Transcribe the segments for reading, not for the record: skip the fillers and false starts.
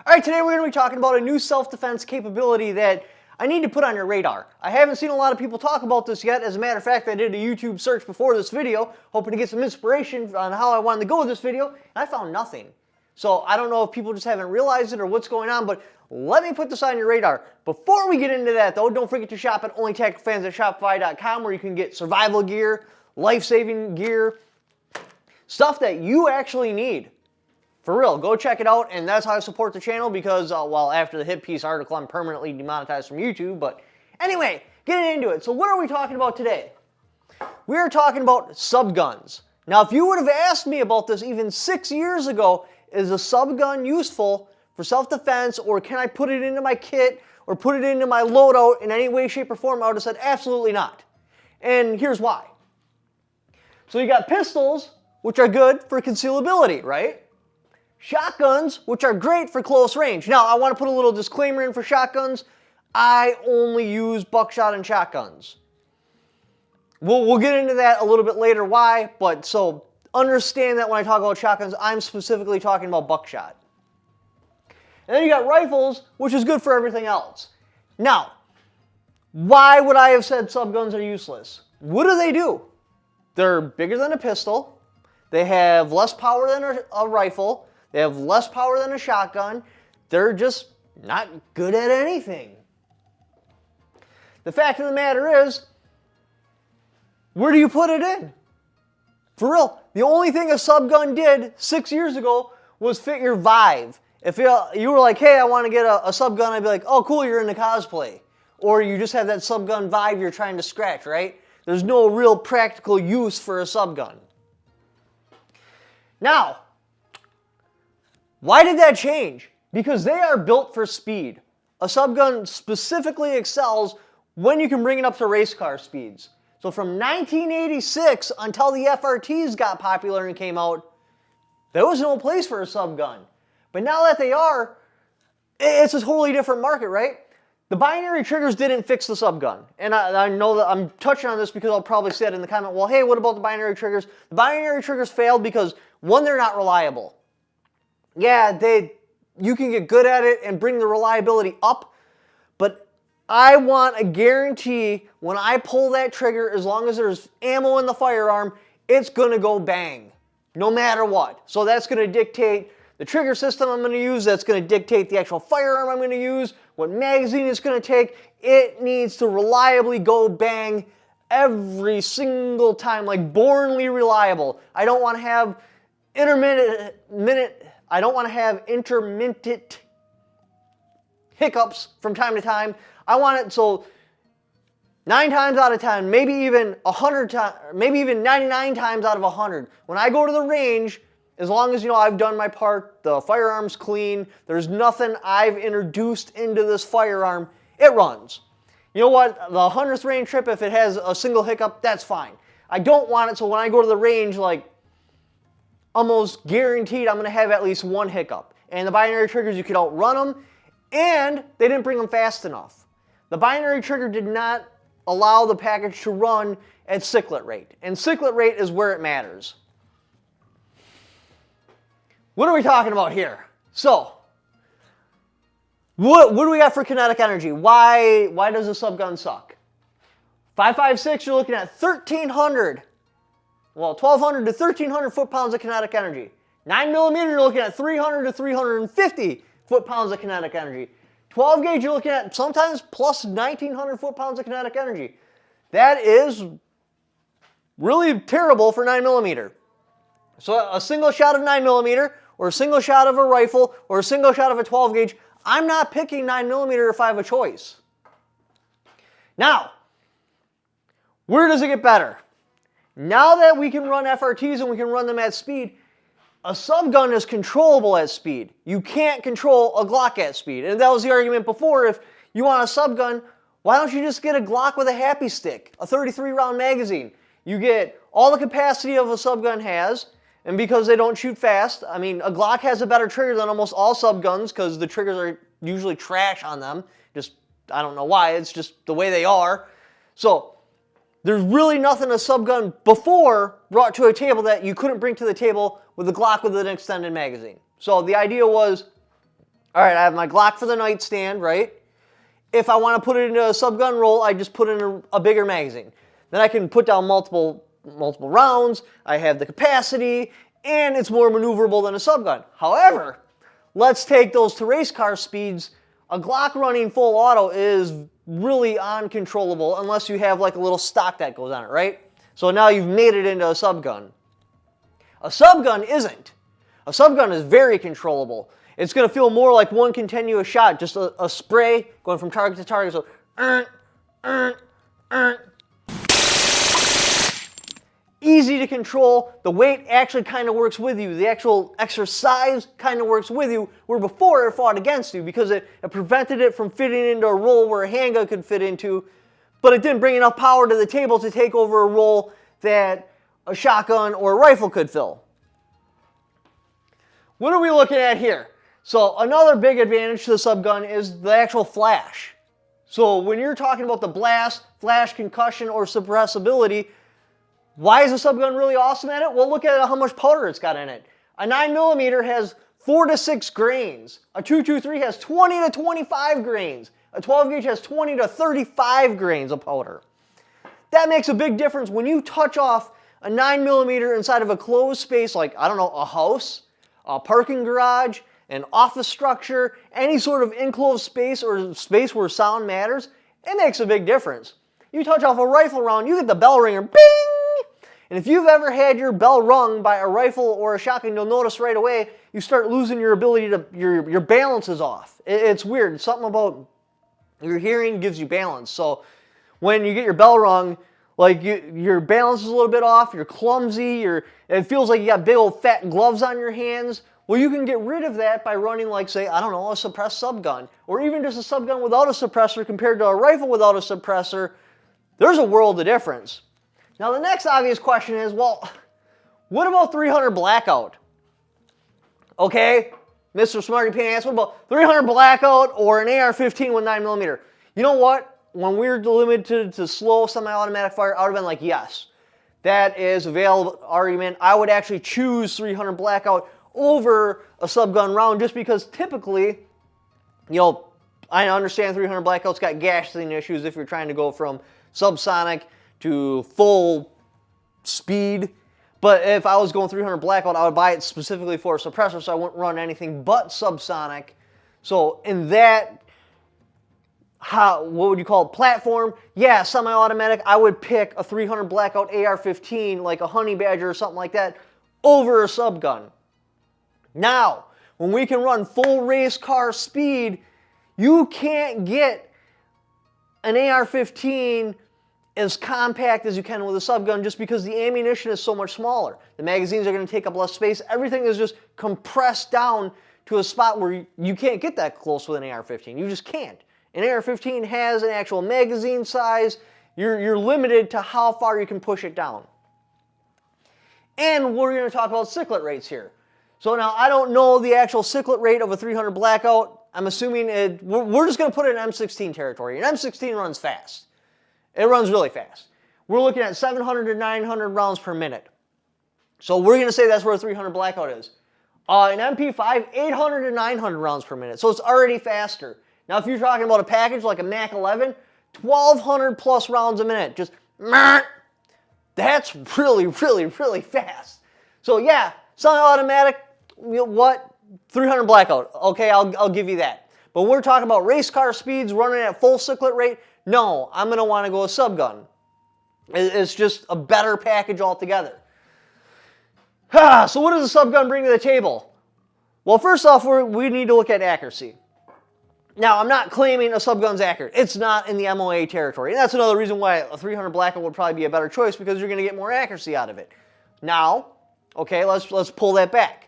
Alright, today we're going to be talking about a new self-defense capability that I need to put on your radar. I haven't seen a lot of people talk about this yet. As a matter of fact, I did a YouTube search before this video, hoping to get some inspiration on how I wanted to go with this video, and I found nothing. So I don't know if people just haven't realized it or what's going on, but let me put this on your radar. Before we get into that though, don't forget to shop at onlytacticalfans.shopify.com, where you can get survival gear, life-saving gear, stuff that you actually need. For real, go check it out, and that's how I support the channel because, well, after the hit piece article, I'm permanently demonetized from YouTube, but anyway, getting into it. So what are we talking about today? We are talking about subguns. Now, if you would have asked me about this even 6 years ago, is a subgun useful for self-defense, or can I put it into my kit, or put it into my loadout in any way, shape, or form, I would have said absolutely not. And here's why. So you got pistols, which are good for concealability, right? Shotguns, which are great for close range. Now, I want to put a little disclaimer in for shotguns. I only use buckshot and shotguns. We'll get into that a little bit later why, but so understand that when I talk about shotguns, I'm specifically talking about buckshot. And then you got rifles, which is good for everything else. Now, why would I have said subguns are useless? What do? They're bigger than a pistol. They have less power than a rifle. They have less power than a shotgun. They're just not good at anything. The fact of the matter is, where do you put it in? For real, the only thing a subgun did 6 years ago was fit your vibe. If you were like, hey, I want to get a subgun, I'd be like, oh, cool, you're into cosplay. Or you just have that subgun vibe you're trying to scratch, right? There's no real practical use for a subgun. Now, why did that change? Because they are built for speed. A subgun specifically excels when you can bring it up to race car speeds. So from 1986 until the FRTs got popular and came out, there was no place for a subgun. But now that they are, it's a totally different market, right? The binary triggers didn't fix the subgun. And I know that I'm touching on this because I'll probably say it in the comment, well, hey, what about the binary triggers? The binary triggers failed because, one, they're not reliable. Yeah, you can get good at it and bring the reliability up, but I want a guarantee when I pull that trigger, as long as there's ammo in the firearm, it's going to go bang, no matter what. So that's going to dictate the trigger system I'm going to use. That's going to dictate the actual firearm I'm going to use, what magazine it's going to take. It needs to reliably go bang every single time, like bornly reliable. I don't want to have intermittent hiccups from time to time. I want it so 9 times out of 10, maybe even 100 times, maybe even 99 times out of 100, when I go to the range, as long as, I've done my part, the firearm's clean, there's nothing I've introduced into this firearm, it runs. You know what? The 100th range trip, if it has a single hiccup, that's fine. I don't want it so when I go to the range, like, almost guaranteed I'm going to have at least one hiccup. And the binary triggers, you could outrun them, and they didn't bring them fast enough. The binary trigger did not allow the package to run at cyclet rate. And cyclet rate is where it matters. What are we talking about here? So, what do we got for kinetic energy? Why does a subgun suck? 5.56, you're looking at 1,300. Well, 1,200 to 1,300 foot-pounds of kinetic energy. 9mm, you're looking at 300 to 350 foot-pounds of kinetic energy. 12 gauge, you're looking at sometimes plus 1,900 foot-pounds of kinetic energy. That is really terrible for 9mm. So a single shot of 9mm, or a single shot of a rifle, or a single shot of a 12 gauge, I'm not picking 9mm if I have a choice. Now, where does it get better? Now that we can run FRTs and we can run them at speed, a subgun is controllable at speed. You can't control a Glock at speed. And that was the argument before. If you want a subgun, why don't you just get a Glock with a happy stick, a 33-round magazine? You get all the capacity of a subgun has, and because they don't shoot fast, I mean, a Glock has a better trigger than almost all subguns because the triggers are usually trash on them. I don't know why, it's just the way they are. So, there's really nothing a subgun before brought to a table that you couldn't bring to the table with a Glock with an extended magazine. So the idea was, All right, I have my Glock for the nightstand, right? If I want to put it into a subgun roll, I just put in a bigger magazine. Then I can put down multiple rounds, I have the capacity, and it's more maneuverable than a subgun. However, let's take those to race car speeds. A Glock running full auto is really uncontrollable unless you have like a little stock that goes on it, right? So now you've made it into a subgun. A subgun isn't. A subgun is very controllable. It's going to feel more like one continuous shot, just a spray going from target to target. So, easy to control. The weight actually kind of works with you. The actual exercise kind of works with you, where before it fought against you because it prevented it from fitting into a roll where a handgun could fit into, but it didn't bring enough power to the table to take over a roll that a shotgun or a rifle could fill. What are we looking at here? So another big advantage to the subgun is the actual flash. So when you're talking about the blast, flash, concussion, or suppressibility, why is a subgun really awesome at it? Well, look at how much powder it's got in it. A 9mm has 4 to 6 grains. A 223 has 20 to 25 grains. A 12 gauge has 20 to 35 grains of powder. That makes a big difference when you touch off a 9mm inside of a closed space like, I don't know, a house, a parking garage, an office structure, any sort of enclosed space or space where sound matters. It makes a big difference. You touch off a rifle round, you get the bell ringer, bing! And if you've ever had your bell rung by a rifle or a shotgun, you'll notice right away you start losing your ability to, your balance is off. It's weird. Something about your hearing gives you balance. So when you get your bell rung, like your balance is a little bit off, you're clumsy, it feels like you got big old fat gloves on your hands. Well, you can get rid of that by running like, say, I don't know, a suppressed subgun, or even just a subgun without a suppressor compared to a rifle without a suppressor. There's a world of difference. Now, the next obvious question is, well, what about 300 blackout? Okay, Mr. Smarty Pants, what about 300 blackout or an AR-15 with 9mm? You know what? When we were limited to slow semi-automatic fire, I would have been like, yes, that is a available argument. I would actually choose 300 blackout over a subgun round just because typically, you know, I understand 300 blackout's got gassing issues if you're trying to go from subsonic to full speed. But if I was going 300 blackout, I would buy it specifically for a suppressor, so I wouldn't run anything but subsonic. So in that, what would you call it, platform? Yeah, semi-automatic, I would pick a 300 blackout AR-15, like a Honey Badger or something like that, over a subgun. Now, when we can run full race car speed, you can't get an AR-15 as compact as you can with a subgun just because the ammunition is so much smaller. The magazines are going to take up less space. Everything is just compressed down to a spot where you can't get that close with an AR-15. You just can't. An AR-15 has an actual magazine size. You're limited to how far you can push it down. And we're going to talk about cyclet rates here. So now I don't know the actual cyclet rate of a 300 blackout. I'm assuming we're just going to put it in M16 territory. An M16 runs fast. It runs really fast. We're looking at 700 to 900 rounds per minute. So we're going to say that's where a 300 blackout is. An MP5, 800 to 900 rounds per minute. So it's already faster. Now if you're talking about a package like a Mac 11, 1,200 plus rounds a minute. Just, that's really, really, really fast. So yeah, semi-automatic, you know what? 300 blackout. Okay, I'll give you that. But we're talking about race car speeds running at full cyclet rate. No, I'm going to want to go a subgun. It's just a better package altogether. So what does a subgun bring to the table? Well, first off, we need to look at accuracy. Now, I'm not claiming a subgun's accurate. It's not in the MOA territory. And that's another reason why a 300 blackout would probably be a better choice, because you're going to get more accuracy out of it. Now, okay, let's pull that back.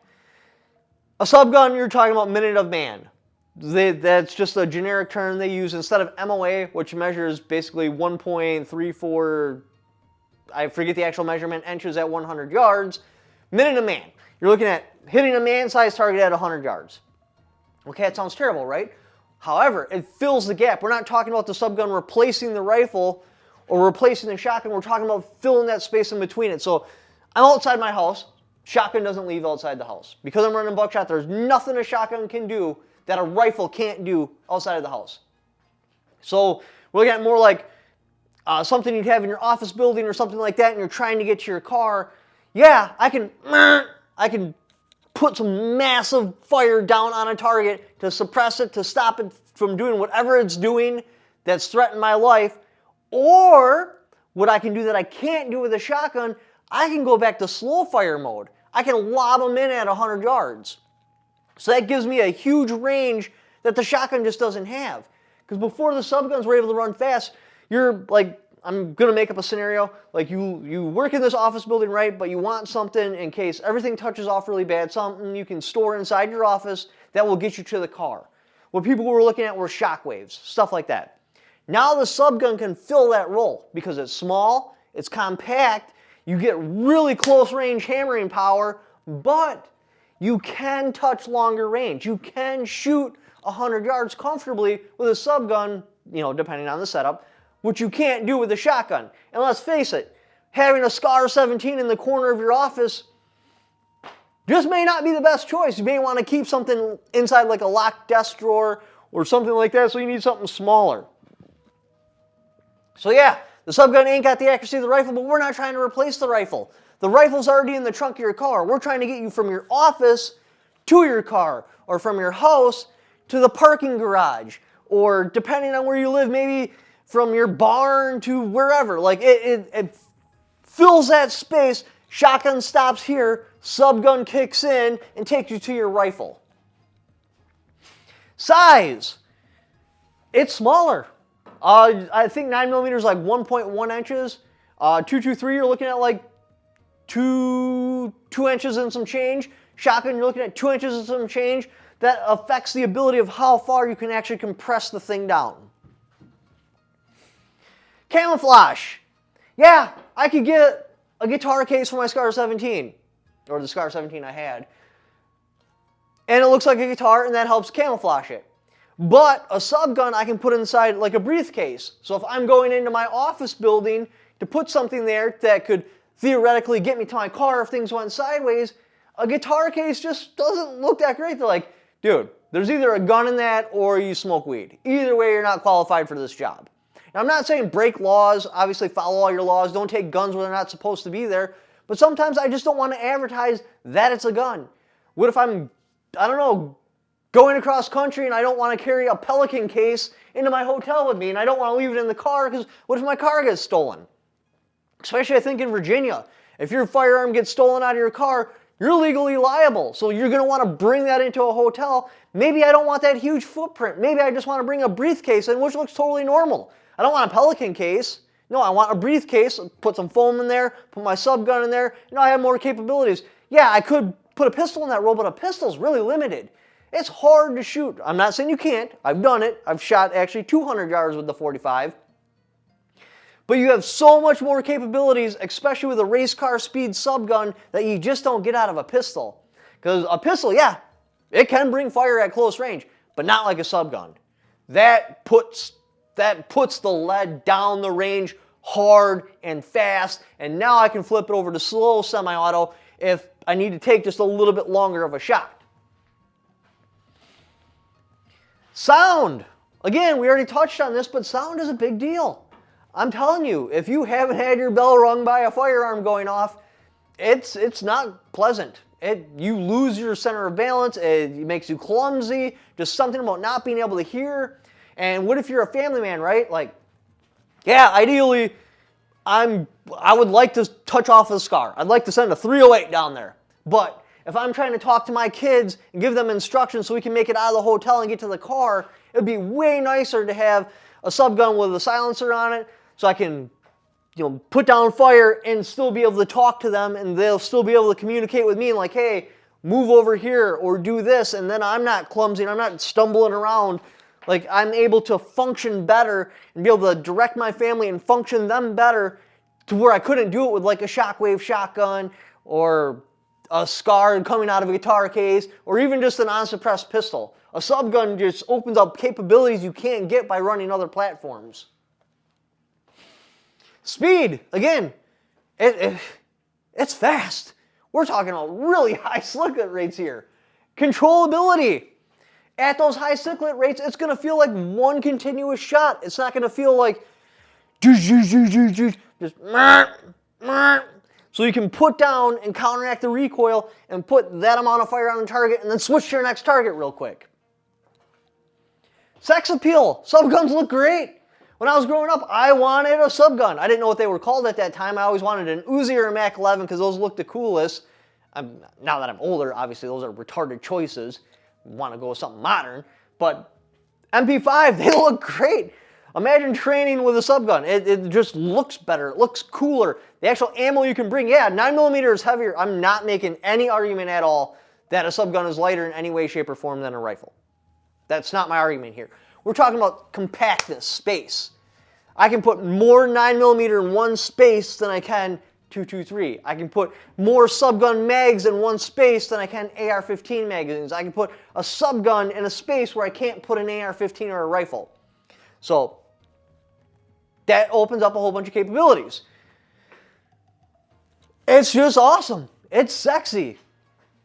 A subgun, you're talking about minute of man. That's just a generic term they use instead of MOA, which measures basically 1.34, I forget the actual measurement, inches at 100 yards. Minute of man. You're looking at hitting a man-sized target at 100 yards. Okay, that sounds terrible, right? However, it fills the gap. We're not talking about the subgun replacing the rifle or replacing the shotgun. We're talking about filling that space in between it. So I'm outside my house. Shotgun doesn't leave outside the house. Because I'm running buckshot, there's nothing a shotgun can do that a rifle can't do outside of the house. So we're looking at more like something you'd have in your office building or something like that, and you're trying to get to your car. Yeah, I can put some massive fire down on a target to suppress it, to stop it from doing whatever it's doing that's threatened my life. Or what I can do that I can't do with a shotgun, I can go back to slow fire mode. I can lob them in at 100 yards. So that gives me a huge range that the shotgun just doesn't have. Because before the subguns were able to run fast, you're like, I'm going to make up a scenario, like you work in this office building, right, but you want something in case everything touches off really bad, something you can store inside your office that will get you to the car. What people were looking at were shockwaves, stuff like that. Now the subgun can fill that role because it's small, it's compact, you get really close range hammering power, but you can touch longer range. You can shoot 100 yards comfortably with a subgun, depending on the setup, which you can't do with a shotgun. And let's face it, having a SCAR 17 in the corner of your office just may not be the best choice. You may want to keep something inside like a locked desk drawer or something like that, so you need something smaller. So yeah, the subgun ain't got the accuracy of the rifle, but we're not trying to replace the rifle. The rifle's already in the trunk of your car. We're trying to get you from your office to your car, or from your house to the parking garage, or depending on where you live, maybe from your barn to wherever. Like it fills that space. Shotgun stops here, subgun kicks in and takes you to your rifle. Size, it's smaller. I think 9mm is like 1.1 inches. 223, you're looking at like 2 inches and some change. Shotgun, you're looking at 2 inches and some change. That affects the ability of how far you can actually compress the thing down. Camouflage. Yeah, I could get a guitar case for my SCAR 17, or the SCAR 17 I had, and it looks like a guitar, and that helps camouflage it. But a subgun I can put inside like a briefcase. So if I'm going into my office building to put something there that could theoretically get me to my car if things went sideways, a guitar case just doesn't look that great. They're like, dude, there's either a gun in that or you smoke weed. Either way, you're not qualified for this job. Now, I'm not saying break laws, obviously follow all your laws, don't take guns where they're not supposed to be there, but sometimes I just don't want to advertise that it's a gun. What if I'm, going across country and I don't want to carry a Pelican case into my hotel with me and I don't want to leave it in the car because what if my car gets stolen? Especially I think in Virginia, if your firearm gets stolen out of your car, you're legally liable. So you're going to want to bring that into a hotel. Maybe I don't want that huge footprint. Maybe I just want to bring a briefcase in, which looks totally normal. I don't want a Pelican case. No, I want a briefcase, put some foam in there, put my subgun in there. I have more capabilities. Yeah, I could put a pistol in that role, but a pistol's really limited. It's hard to shoot. I'm not saying you can't. I've done it. I've shot actually 200 yards with the 45. But you have so much more capabilities, especially with a race car speed subgun, that you just don't get out of a pistol. Because a pistol, yeah, it can bring fire at close range, but not like a subgun. That puts the lead down the range hard and fast, and now I can flip it over to slow semi-auto if I need to take just a little bit longer of a shot. Sound. Again, we already touched on this, but sound is a big deal. I'm telling you, if you haven't had your bell rung by a firearm going off, it's not pleasant. You lose your center of balance, it makes you clumsy, just something about not being able to hear. And what if you're a family man, right? Like, yeah, ideally, I would like to touch off the SCAR. I'd like to send a 308 down there. But if I'm trying to talk to my kids and give them instructions so we can make it out of the hotel and get to the car, it would be way nicer to have a subgun with a silencer on it so I can put down fire and still be able to talk to them, and they'll still be able to communicate with me and like, hey, move over here or do this, and then I'm not clumsy and I'm not stumbling around. Like, I'm able to function better and be able to direct my family and function them better to where I couldn't do it with like a shockwave shotgun or a SCAR coming out of a guitar case, or even just an unsuppressed pistol. A subgun just opens up capabilities you can't get by running other platforms. Speed, again, it's fast. We're talking about really high slug rates here. Controllability. At those high cyclet rates, it's going to feel like one continuous shot. It's not going to feel like just so you can put down and counteract the recoil and put that amount of fire on the target and then switch to your next target real quick. Sex appeal. Subguns look great. When I was growing up, I wanted a subgun. I didn't know what they were called at that time. I always wanted an Uzi or a Mac 11 because those looked the coolest. Now that I'm older, obviously those are retarded choices. Want to go with something modern, but MP5, they look great. Imagine training with a subgun. It just looks better. It looks cooler. The actual ammo you can bring, yeah, 9mm is heavier. I'm not making any argument at all that a subgun is lighter in any way, shape, or form than a rifle. That's not my argument here. We're talking about compactness, space. I can put more 9mm in one space than I can 223. I can put more subgun mags in one space than I can AR-15 magazines. I can put a subgun in a space where I can't put an AR-15 or a rifle. So that opens up a whole bunch of capabilities. It's just awesome. It's sexy.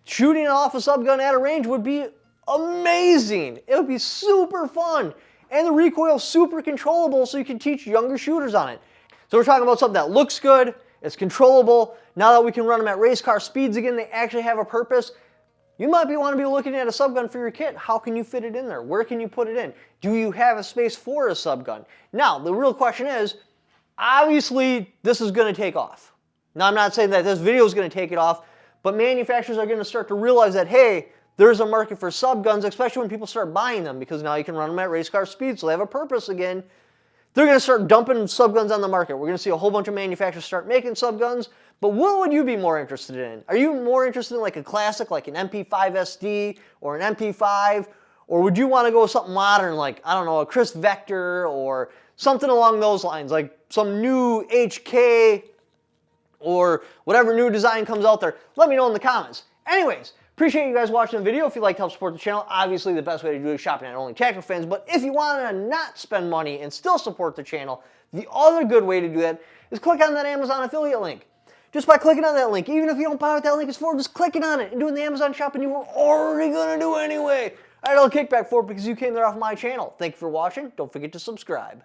Shooting off a subgun at a range would be amazing. It would be super fun. And the recoil is super controllable so you can teach younger shooters on it. So we're talking about something that looks good, it's controllable. Now that we can run them at race car speeds again, they actually have a purpose. You might want to be looking at a subgun for your kit. How can you fit it in there? Where can you put it in? Do you have a space for a subgun? Now, the real question is, obviously, this is going to take off. Now, I'm not saying that this video is going to take it off, but manufacturers are going to start to realize that, hey, there's a market for subguns, especially when people start buying them, because now you can run them at race car speed, so they have a purpose again. They're going to start dumping subguns on the market. We're going to see a whole bunch of manufacturers start making subguns, but what would you be more interested in? Are you more interested in like a classic, like an MP5 SD or an MP5, or would you want to go with something modern, like, I don't know, a Chris Vector or something along those lines, like some new HK or whatever new design comes out there? Let me know in the comments. Anyways, appreciate you guys watching the video. If you'd like to help support the channel, obviously the best way to do it is shopping at Only Tactical Fans, but if you want to not spend money and still support the channel, the other good way to do that is click on that Amazon affiliate link. Just by clicking on that link, even if you don't buy what that link is for, just clicking on it and doing the Amazon shopping you were already going to do anyway. I had a little kickback for it because you came there off my channel. Thank you for watching. Don't forget to subscribe.